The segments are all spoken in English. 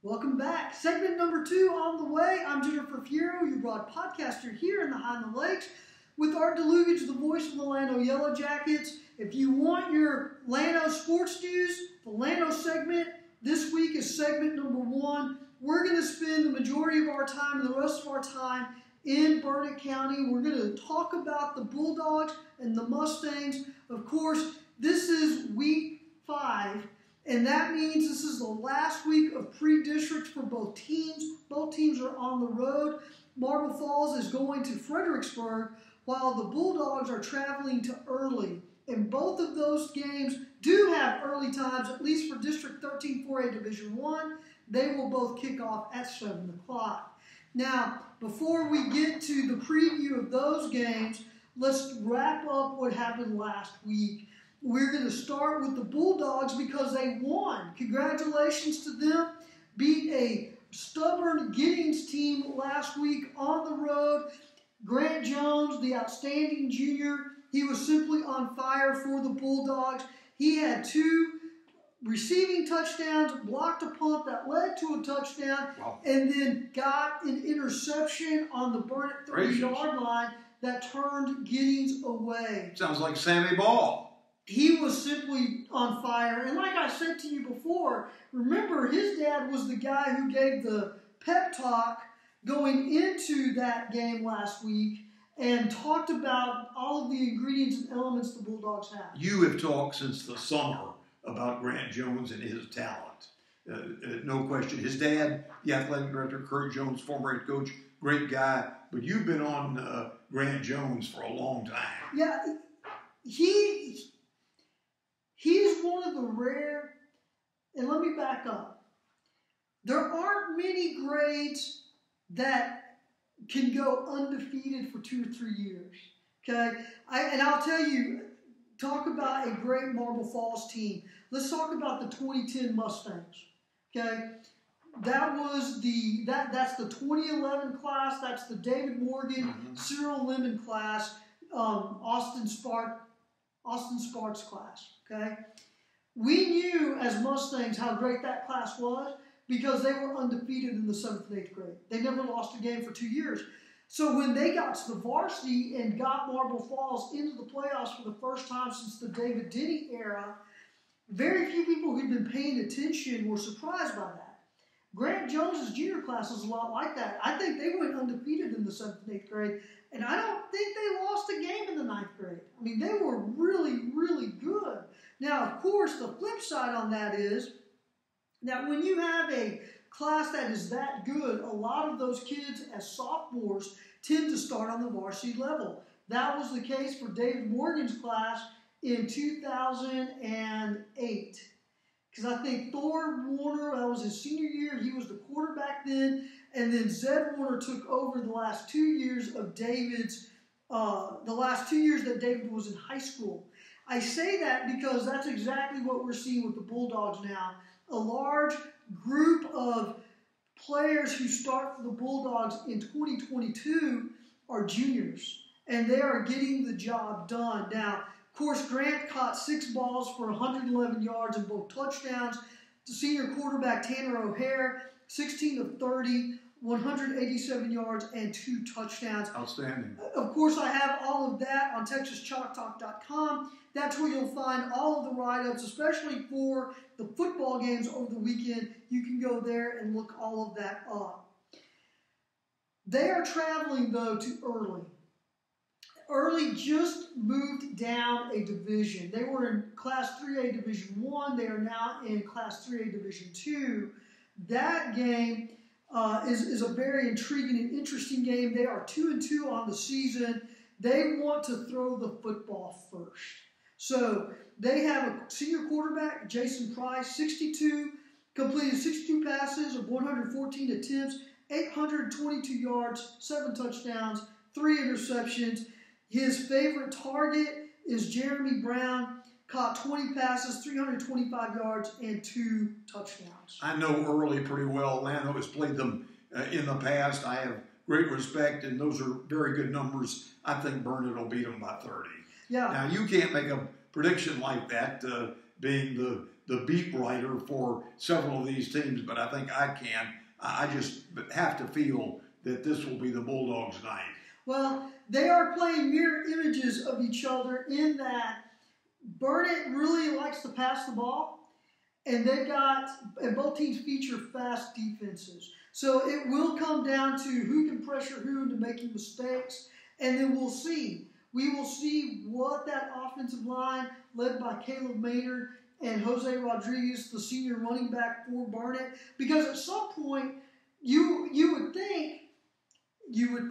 Welcome back. Segment number 2 on the way. I'm Jennifer Fierro, your broad podcaster here in the High in the Lakes with Art Dlugach, the voice of the Llano Yellow Jackets. If you want your Llano sports news, the Llano segment this week is segment number 1. We're going to spend the majority of our time and the rest of our time in Burnet County. We're going to talk about the Bulldogs and the Mustangs. Of course, this is week 5. And that means this is the last week of pre-districts for both teams. Both teams are on the road. Marble Falls is going to Fredericksburg, while the Bulldogs are traveling to Early. And both of those games do have early times, at least for District 13 4A Division 1. They will both kick off at 7 o'clock. Now, before we get to the preview of those games, let's wrap up what happened last week. We're going to start with the Bulldogs because they won. Congratulations to them. Beat a stubborn Giddings team last week on the road. Grant Jones, the outstanding junior, he was simply on fire for the Bulldogs. He had 2 receiving touchdowns, blocked a punt that led to a touchdown, and then got an interception on the Burnet 30-yard line that turned Giddings away. Sounds like Sammy Ball. He was simply on fire. And like I said to you before, remember his dad was the guy who gave the pep talk going into that game last week and talked about all of the ingredients and elements the Bulldogs have. You have talked since the summer about Grant Jones and his talent. No question. His dad, the athletic director, Kurt Jones, former head coach, great guy. But you've been on Grant Jones for a long time. Yeah, He's one of the rare, and let me back up. There aren't many grades that can go undefeated for 2 or 3 years, okay? And I'll tell you, talk about a great Marble Falls team. Let's talk about the 2010 Mustangs, okay? That's the 2011 class. That's the David Morgan, Cyril Lemon class, Austin Sparks class. Okay, we knew as Mustangs how great that class was because they were undefeated in the 7th and 8th grade. They never lost a game for 2 years. So when they got to the varsity and got Marble Falls into the playoffs for the first time since the David Denny era, very few people who'd been paying attention were surprised by that. Grant Jones's junior class is a lot like that. I think they went undefeated in the 7th and 8th grade, and I don't think they lost a game in the 9th grade. I mean, they were really, really good. Now, of course, the flip side on that is that when you have a class that is that good, a lot of those kids as sophomores tend to start on the varsity level. That was the case for David Morgan's class in 2008. Because I think Thor Warner, that was his senior year, he was the quarterback then, and then Zed Warner took over the last 2 years of David's, the last 2 years that David was in high school. I say that because that's exactly what we're seeing with the Bulldogs now. A large group of players who start for the Bulldogs in 2022 are juniors, and they are getting the job done. Now, of course, Grant caught 6 balls for 111 yards and both touchdowns. The senior quarterback, Tanner O'Hare, 16 of 30, 187 yards and 2 touchdowns. Outstanding. Of course, I have all of that on TexasChalkTalk.com. That's where you'll find all of the write-ups, especially for the football games over the weekend. You can go there and look all of that up. They are traveling, though, to Early. Early just moved down a division. They were in Class 3A Division 1. They are now in Class 3A Division 2. That game is a very intriguing and interesting game. They are 2-2 on the season. They want to throw the football first. So they have a senior quarterback, Jason Price, 62, completed 62 passes of 114 attempts, 822 yards, 7 touchdowns, 3 interceptions. His favorite target is Jeremy Brown, caught 20 passes, 325 yards, and 2 touchdowns. I know Early pretty well. Llano has played them in the past. I have great respect, and those are very good numbers. I think Burnet will beat them by 30. Yeah. Now, you can't make a prediction like that. being the beat writer for several of these teams, but I think I can. I just have to feel that this will be the Bulldogs' night. Well, they are playing mirror images of each other in that Burnet really likes to pass the ball, and both teams feature fast defenses. So it will come down to who can pressure who into making mistakes, and then we'll see. We will see what that offensive line, led by Caleb Maynard and Jose Rodriguez, the senior running back for Burnet, because at some point you would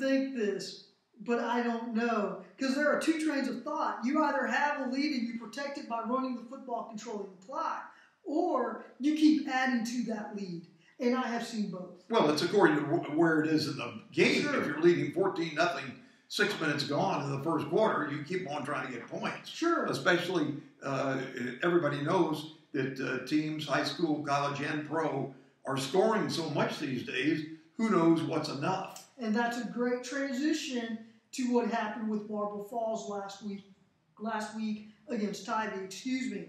think this, but I don't know, because there are two trains of thought. You either have a lead and you protect it by running the football, controlling the clock, or you keep adding to that lead. And I have seen both. Well, it's according to where it is in the game. Sure. If you're leading 14-0, 6 minutes gone in the first quarter, you keep on trying to get points. Sure. Especially, everybody knows that teams, high school, college, and pro, are scoring so much these days, who knows what's enough. And that's a great transition to what happened with Marble Falls last week against Tivy,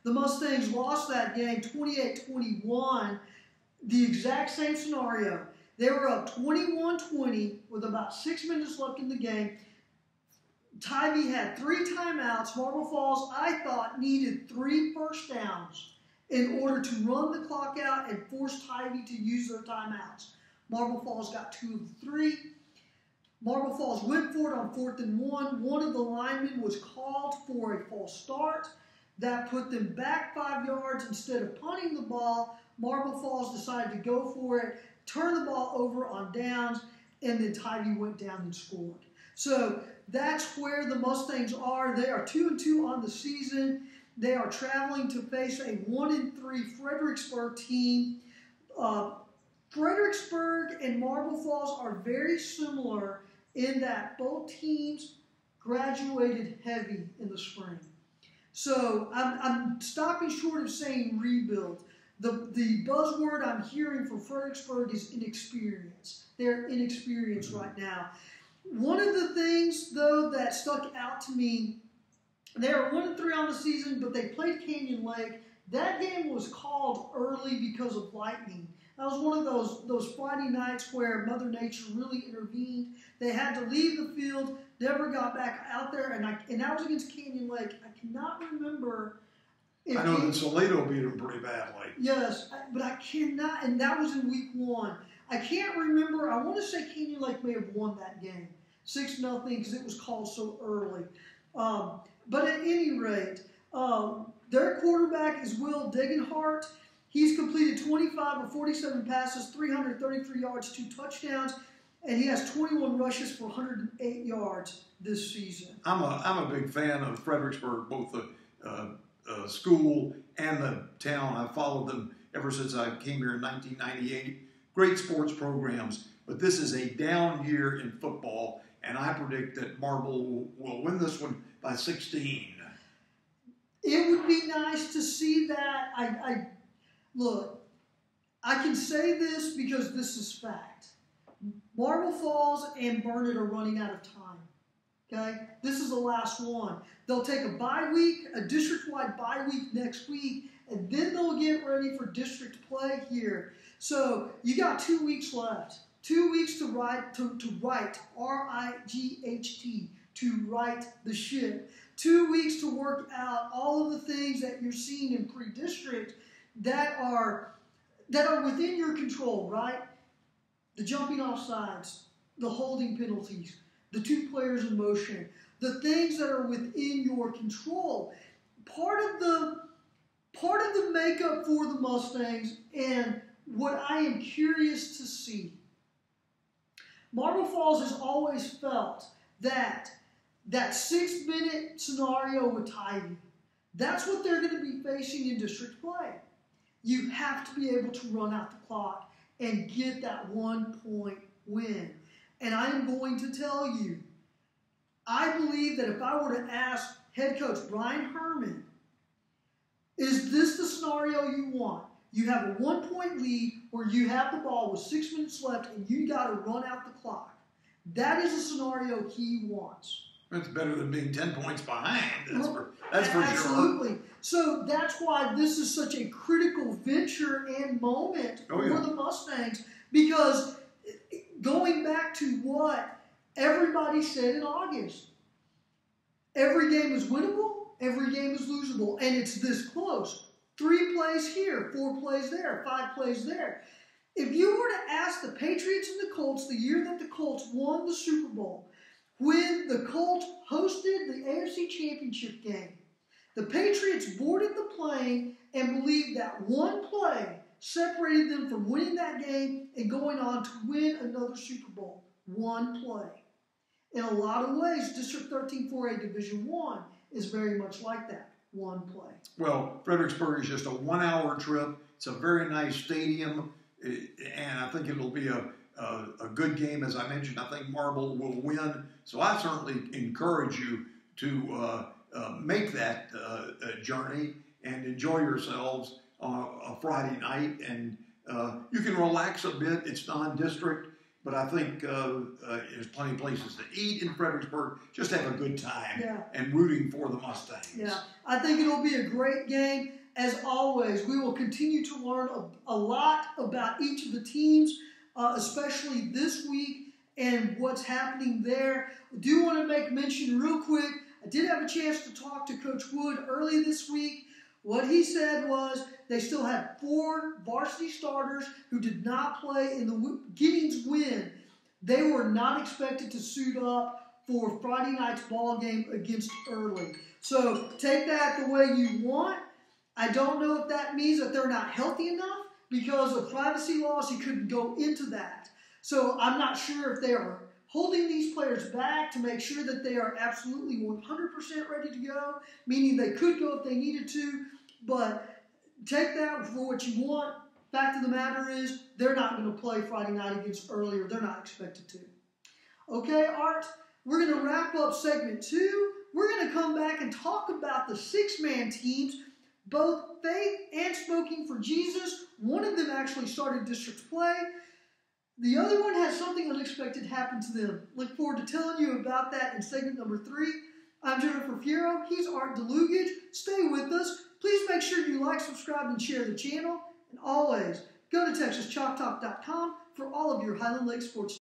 The Mustangs lost that game 28-21, the exact same scenario. They were up 21-20 with about 6 minutes left in the game. Tivy had 3 timeouts. Marble Falls, I thought, needed 3 first downs in order to run the clock out and force Tivy to use their timeouts. Marble Falls got 2 of the 3. Marble Falls went for it on 4th and 1. One of the linemen was called for a false start. That put them back 5 yards. Instead of punting the ball, Marble Falls decided to go for it, turn the ball over on downs, and then Tivy went down and scored. So that's where the Mustangs are. They are 2-2 on the season. They are traveling to face a 1-3 Fredericksburg team. Fredericksburg and Marble Falls are very similar in that both teams graduated heavy in the spring. So I'm stopping short of saying rebuild. The buzzword I'm hearing from Fredericksburg is inexperience. They're inexperienced right now. One of the things, though, that stuck out to me, they are 1-3 on the season, but they played Canyon Lake. That game was called early because of lightning. That was one of those Friday nights where Mother Nature really intervened. They had to leave the field, never got back out there, and that was against Canyon Lake. I cannot remember. I know that Salado beat them pretty badly. Yes, but I cannot, and that was in week 1. I can't remember. I want to say Canyon Lake may have won that game, 6-0, because it was called so early. But at any rate, their quarterback is Will Degenhart. He's completed 25 of 47 passes, 333 yards, 2 touchdowns, and he has 21 rushes for 108 yards this season. I'm a big fan of Fredericksburg, both the school and the town. I've followed them ever since I came here in 1998. Great sports programs, but this is a down year in football, and I predict that Marble will win this one by 16. It would be nice to see that. Look, I can say this because this is fact. Marble Falls and Burnet are running out of time. Okay? This is the last one. They'll take a bye week, a district-wide bye week next week, and then they'll get ready for district play here. So you got 2 weeks left. 2 weeks to write, R-I-G-H-T, to right the ship. 2 weeks to work out all of the things that you're seeing in pre-district that are within your control, right? The jumping off sides, the holding penalties, the 2 players in motion, the things that are within your control. Part of the makeup for the Mustangs and what I am curious to see. Marble Falls has always felt that 6-minute scenario with Tivy, that's what they're going to be facing in district play. You have to be able to run out the clock and get that 1-point win. And I am going to tell you, I believe that if I were to ask head coach Brian Herman, is this the scenario you want? You have a 1-point lead where you have the ball with 6 minutes left and you got to run out the clock. That is a scenario he wants. It's better than being 10 points behind. That's for absolutely. sure. So that's why this is such a critical venture and moment for the Mustangs, because going back to what everybody said in August, every game is winnable, every game is losable, and it's this close. 3 plays here, 4 plays there, 5 plays there. If you were to ask the Patriots and the Colts the year that the Colts won the Super Bowl, when the Colts hosted the AFC Championship game, the Patriots boarded the plane and believed that one play separated them from winning that game and going on to win another Super Bowl. One play. In a lot of ways, District 13 4A Division I is very much like that. One play. Well, Fredericksburg is just a 1-hour trip. It's a very nice stadium, and I think it'll be a good game. As I mentioned, I think Marble will win. So I certainly encourage you to make that journey and enjoy yourselves on a Friday night. And you can relax a bit. It's non-district, but I think there's plenty of places to eat in Fredericksburg. Just have a good time and rooting for the Mustangs. Yeah, I think it'll be a great game. As always, we will continue to learn a lot about each of the teams, especially this week and what's happening there. I do want to make mention real quick, I did have a chance to talk to Coach Wood early this week. What he said was they still had 4 varsity starters who did not play in the Giddings win. They were not expected to suit up for Friday night's ball game against Early. So take that the way you want. I don't know if that means that they're not healthy enough. Because of privacy laws, he couldn't go into that. So I'm not sure if they are holding these players back to make sure that they are absolutely 100% ready to go, meaning they could go if they needed to, but take that for what you want. Fact of the matter is, they're not going to play Friday night against Early, or they're not expected to. Okay, Art, we're going to wrap up segment 2. We're going to come back and talk about the 6-man teams, both Faith and Smoking for Jesus. One of them actually started district play. The other one had something unexpected happen to them. Look forward to telling you about that in segment number 3. I'm Jennifer Fierro. He's Art Dlugach. Stay with us. Please make sure you like, subscribe, and share the channel. And always, go to TexasChalkTalk.com for all of your Highland Lake sports.